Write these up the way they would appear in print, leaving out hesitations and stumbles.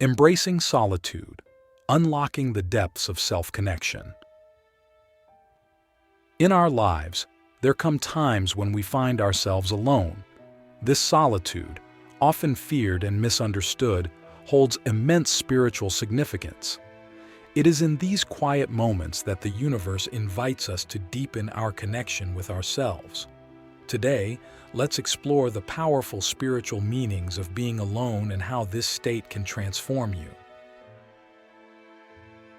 Embracing solitude, unlocking the depths of self-connection. In our lives, there come times when we find ourselves alone. This solitude, often feared and misunderstood, holds immense spiritual significance. It is in these quiet moments that the universe invites us to deepen our connection with ourselves. Today, let's explore the powerful spiritual meanings of being alone and how this state can transform you.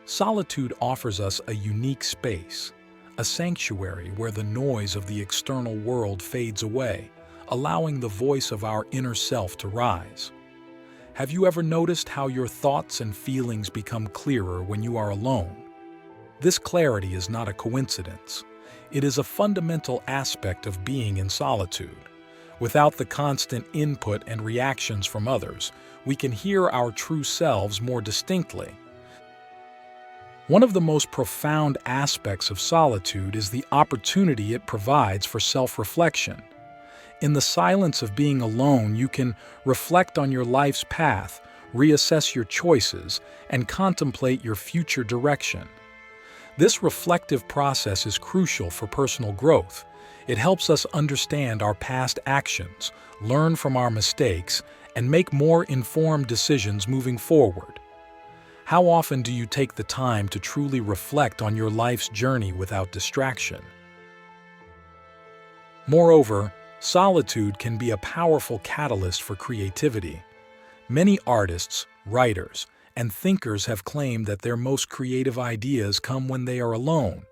Solitude offers us a unique space, a sanctuary where the noise of the external world fades away, allowing the voice of our inner self to rise. Have you ever noticed how your thoughts and feelings become clearer when you are alone? This clarity is not a coincidence. It is a fundamental aspect of being in solitude. Without the constant input and reactions from others, we can hear our true selves more distinctly. One of the most profound aspects of solitude is the opportunity it provides for self-reflection. In the silence of being alone, you can reflect on your life's path, reassess your choices, and contemplate your future direction. This reflective process is crucial for personal growth. It helps us understand our past actions, learn from our mistakes, and make more informed decisions moving forward. How often do you take the time to truly reflect on your life's journey without distraction? Moreover, solitude can be a powerful catalyst for creativity. Many artists, writers, and thinkers have claimed that their most creative ideas come when they are alone.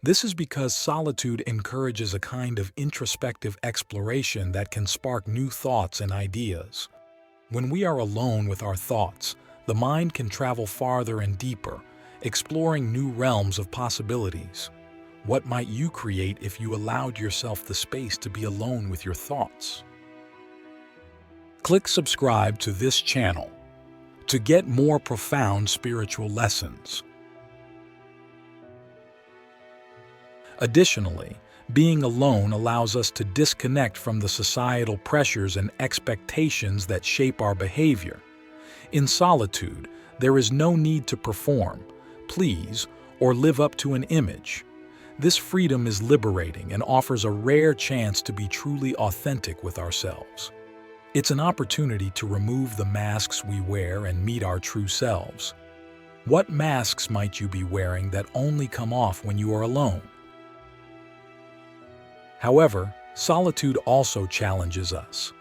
This is because solitude encourages a kind of introspective exploration that can spark new thoughts and ideas. When we are alone with our thoughts, the mind can travel farther and deeper, exploring new realms of possibilities. What might you create if you allowed yourself the space to be alone with your thoughts? Click subscribe to this channel to get more profound spiritual lessons. Additionally, being alone allows us to disconnect from the societal pressures and expectations that shape our behavior. In solitude, there is no need to perform, please, or live up to an image. This freedom is liberating and offers a rare chance to be truly authentic with ourselves. It's an opportunity to remove the masks we wear and meet our true selves. What masks might you be wearing that only come off when you are alone? However, solitude also challenges us.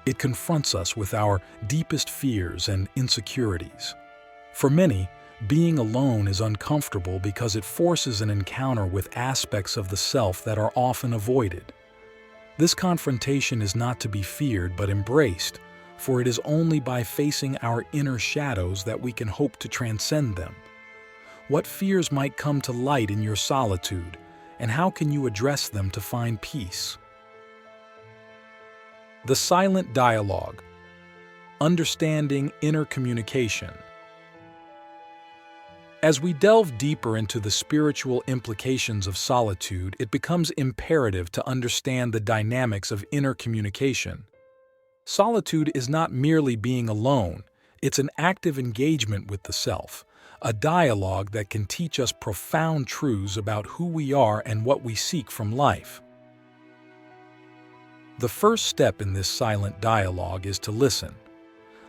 It confronts us with our deepest fears and insecurities. For many, being alone is uncomfortable because it forces an encounter with aspects of the self that are often avoided. This confrontation is not to be feared but embraced, for it is only by facing our inner shadows that we can hope to transcend them. What fears might come to light in your solitude, and how can you address them to find peace? The silent dialogue, understanding inner communication. As we delve deeper into the spiritual implications of solitude, it becomes imperative to understand the dynamics of inner communication. Solitude is not merely being alone, it's an active engagement with the self, a dialogue that can teach us profound truths about who we are and what we seek from life. The first step in this silent dialogue is to listen.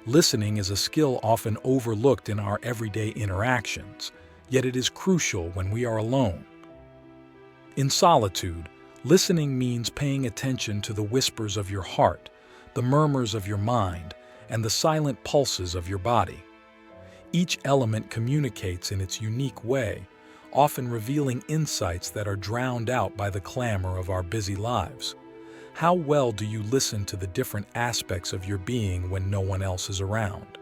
Listening is a skill often overlooked in our everyday interactions, yet it is crucial when we are alone. In solitude, listening means paying attention to the whispers of your heart, the murmurs of your mind, and the silent pulses of your body. Each element communicates in its unique way, often revealing insights that are drowned out by the clamor of our busy lives. How well do you listen to the different aspects of your being when no one else is around?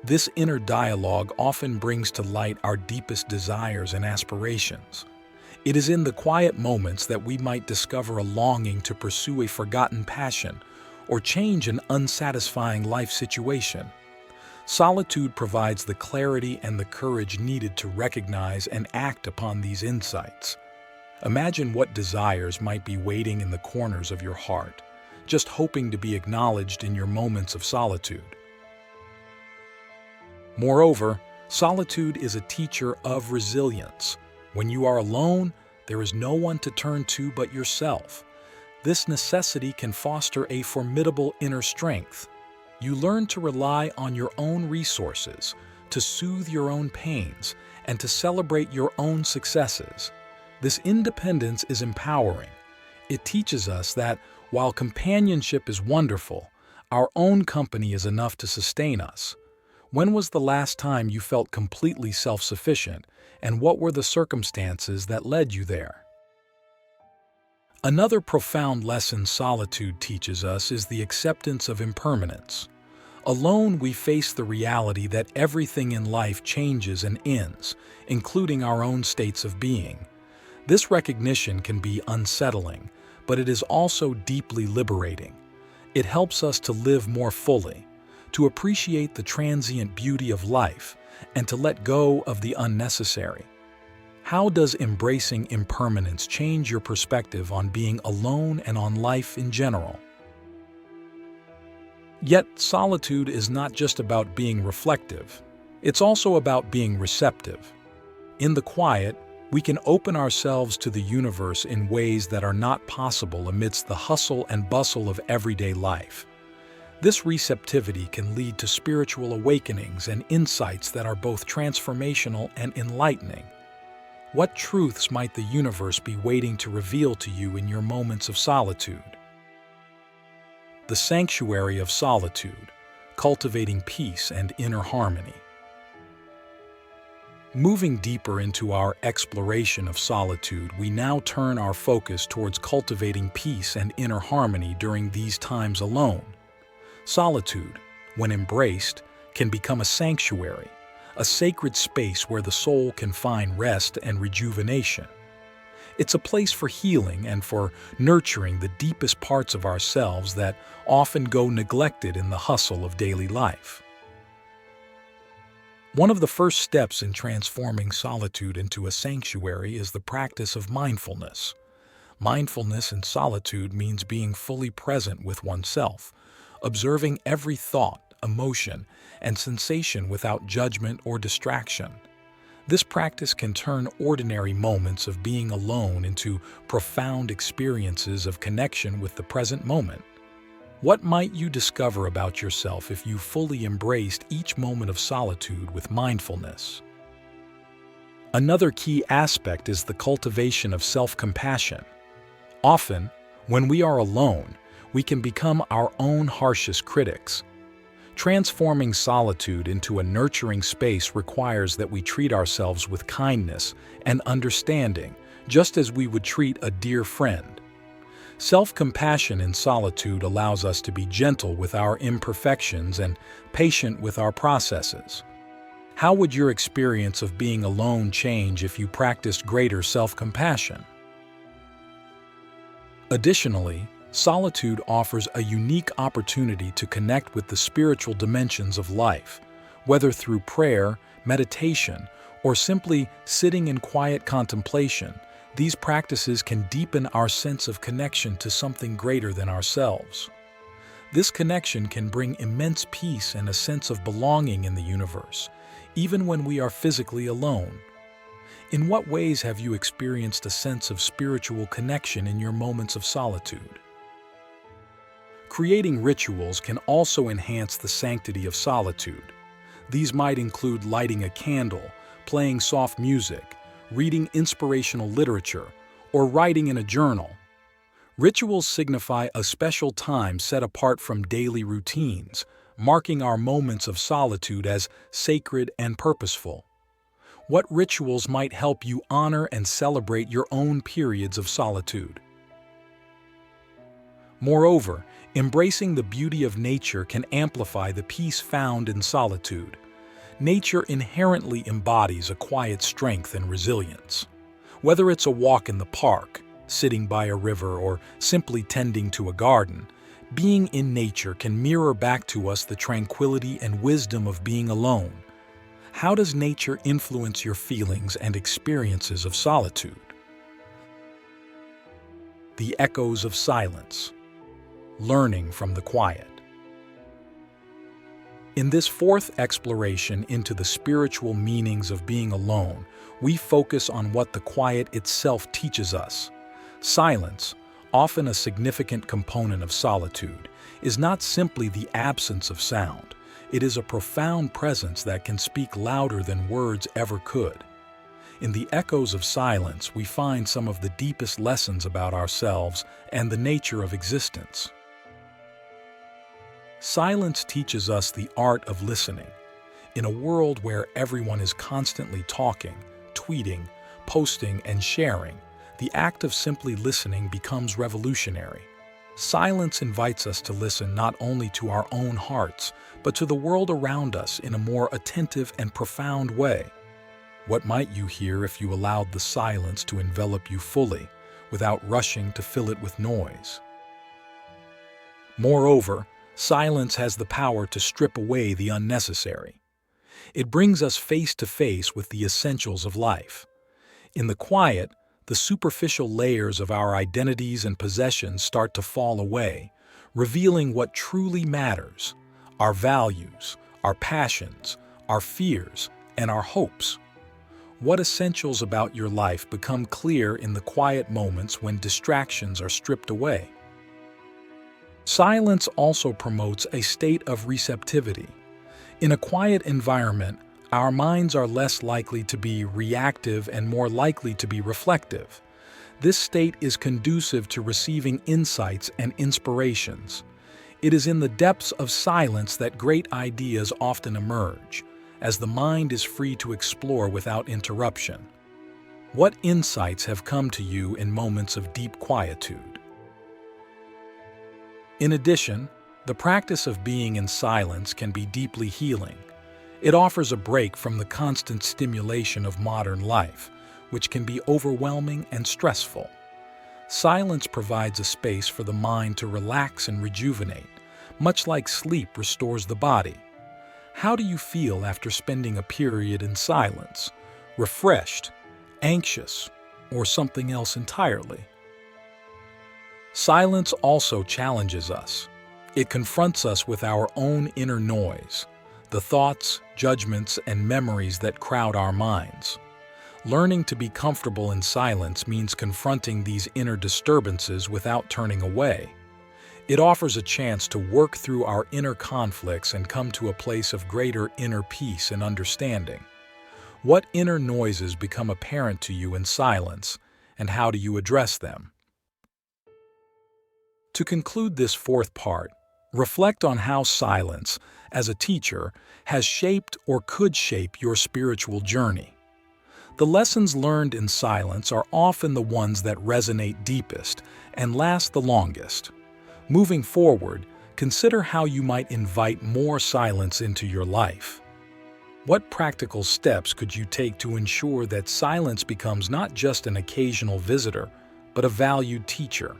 This inner dialogue often brings to light our deepest desires and aspirations. It is in the quiet moments that we might discover a longing to pursue a forgotten passion or change an unsatisfying life situation. Solitude provides the clarity and the courage needed to recognize and act upon these insights. Imagine what desires might be waiting in the corners of your heart, just hoping to be acknowledged in your moments of solitude. Moreover, solitude is a teacher of resilience. When you are alone, there is no one to turn to but yourself. This necessity can foster a formidable inner strength. You learn to rely on your own resources, to soothe your own pains, and to celebrate your own successes. This independence is empowering. It teaches us that while companionship is wonderful, our own company is enough to sustain us. When was the last time you felt completely self-sufficient, and what were the circumstances that led you there? Another profound lesson solitude teaches us is the acceptance of impermanence. Alone, we face the reality that everything in life changes and ends, including our own states of being. This recognition can be unsettling, but it is also deeply liberating. It helps us to live more fully, to appreciate the transient beauty of life, and to let go of the unnecessary. How does embracing impermanence change your perspective on being alone and on life in general? Yet, solitude is not just about being reflective. It's also about being receptive. In the quiet, we can open ourselves to the universe in ways that are not possible amidst the hustle and bustle of everyday life. This receptivity can lead to spiritual awakenings and insights that are both transformational and enlightening. What truths might the universe be waiting to reveal to you in your moments of solitude? The sanctuary of solitude, cultivating peace and inner harmony. Moving deeper into our exploration of solitude, we now turn our focus towards cultivating peace and inner harmony during these times alone. Solitude, when embraced, can become a sanctuary, a sacred space where the soul can find rest and rejuvenation. It's a place for healing and for nurturing the deepest parts of ourselves that often go neglected in the hustle of daily life. One of the first steps in transforming solitude into a sanctuary is the practice of mindfulness. Mindfulness in solitude means being fully present with oneself, observing every thought, emotion, and sensation without judgment or distraction. This practice can turn ordinary moments of being alone into profound experiences of connection with the present moment. What might you discover about yourself if you fully embraced each moment of solitude with mindfulness? Another key aspect is the cultivation of self-compassion. Often, when we are alone, we can become our own harshest critics. Transforming solitude into a nurturing space requires that we treat ourselves with kindness and understanding, just as we would treat a dear friend. Self-compassion in solitude allows us to be gentle with our imperfections and patient with our processes. How would your experience of being alone change if you practiced greater self-compassion? Additionally, solitude offers a unique opportunity to connect with the spiritual dimensions of life, whether through prayer, meditation, or simply sitting in quiet contemplation. These practices can deepen our sense of connection to something greater than ourselves. This connection can bring immense peace and a sense of belonging in the universe, even when we are physically alone. In what ways have you experienced a sense of spiritual connection in your moments of solitude? Creating rituals can also enhance the sanctity of solitude. These might include lighting a candle, playing soft music, reading inspirational literature, or writing in a journal. Rituals signify a special time set apart from daily routines, marking our moments of solitude as sacred and purposeful. What rituals might help you honor and celebrate your own periods of solitude? Moreover, embracing the beauty of nature can amplify the peace found in solitude. Nature inherently embodies a quiet strength and resilience. Whether it's a walk in the park, sitting by a river, or simply tending to a garden, being in nature can mirror back to us the tranquility and wisdom of being alone. How does nature influence your feelings and experiences of solitude? The echoes of silence. Learning from the quiet. In this fourth exploration into the spiritual meanings of being alone, we focus on what the quiet itself teaches us. Silence, often a significant component of solitude, is not simply the absence of sound. It is a profound presence that can speak louder than words ever could. In the echoes of silence, we find some of the deepest lessons about ourselves and the nature of existence. Silence teaches us the art of listening. In a world where everyone is constantly talking, tweeting, posting, and sharing, the act of simply listening becomes revolutionary. Silence invites us to listen not only to our own hearts, but to the world around us in a more attentive and profound way. What might you hear if you allowed the silence to envelop you fully, without rushing to fill it with noise? Moreover, silence has the power to strip away the unnecessary. It brings us face to face with the essentials of life. In the quiet, the superficial layers of our identities and possessions start to fall away, revealing what truly matters: our values, our passions, our fears, and our hopes. What essentials about your life become clear in the quiet moments when distractions are stripped away? Silence also promotes a state of receptivity. In a quiet environment, our minds are less likely to be reactive and more likely to be reflective. This state is conducive to receiving insights and inspirations. It is in the depths of silence that great ideas often emerge, as the mind is free to explore without interruption. What insights have come to you in moments of deep quietude? In addition, the practice of being in silence can be deeply healing. It offers a break from the constant stimulation of modern life, which can be overwhelming and stressful. Silence provides a space for the mind to relax and rejuvenate, much like sleep restores the body. How do you feel after spending a period in silence? Refreshed, anxious, or something else entirely? Silence also challenges us. It confronts us with our own inner noise, the thoughts, judgments, and memories that crowd our minds. Learning to be comfortable in silence means confronting these inner disturbances without turning away. It offers a chance to work through our inner conflicts and come to a place of greater inner peace and understanding. What inner noises become apparent to you in silence, and how do you address them? To conclude this fourth part, reflect on how silence, as a teacher, has shaped or could shape your spiritual journey. The lessons learned in silence are often the ones that resonate deepest and last the longest. Moving forward, consider how you might invite more silence into your life. What practical steps could you take to ensure that silence becomes not just an occasional visitor, but a valued teacher?